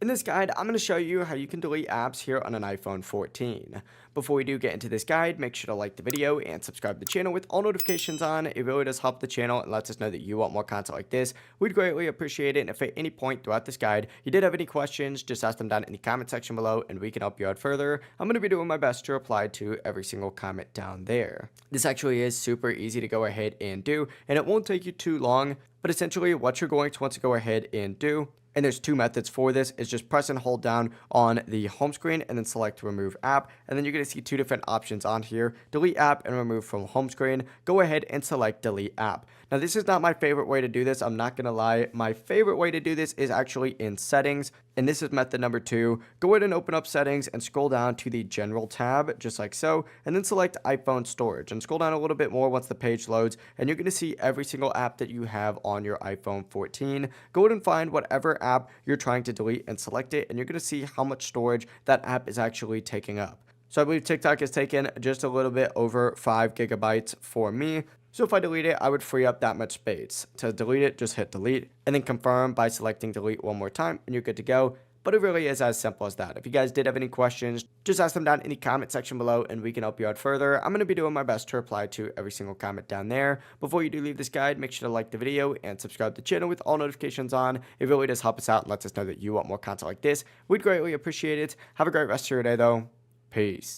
In this guide, I'm going to show you how you can delete apps here on an iPhone 14. Before we do get into this guide, make sure to like the video and subscribe to the channel with all notifications on. It really does help the channel and lets us know that you want more content like this. We'd greatly appreciate it. And if at any point throughout this guide you did have any questions, just ask them down in the comment section below and we can help you out further. I'm going to be doing my best to reply to every single comment down there. This actually is super easy to go ahead and do, and it won't take you too long. But essentially what you're going to want to go ahead and do, and there's two methods for this, is just press and hold down on the home screen and then select remove app. And then you're going to see two different options on here: delete app and remove from home screen. Go ahead and select delete app. Now this is not my favorite way to do this. I'm not going to lie. My favorite way to do this is actually in settings. And this is method number 2. Go ahead and open up settings and scroll down to the general tab, just like so. And then select iPhone storage and scroll down a little bit more once the page loads. And you're going to see every single app that you have on your iPhone 14. Go ahead and find whatever app you're trying to delete and select it. And you're going to see how much storage that app is actually taking up. So I believe TikTok has taken just a little bit over 5 gigabytes for me. So if I delete it, I would free up that much space. To delete it, just hit delete and then confirm by selecting delete one more time and you're good to go. But it really is as simple as that. If you guys did have any questions, just ask them down in the comment section below and we can help you out further. I'm going to be doing my best to reply to every single comment down there. Before you do leave this guide, make sure to like the video and subscribe to the channel with all notifications on. It really does help us out and lets us know that you want more content like this. We'd greatly appreciate it. Have a great rest of your day though. Peace.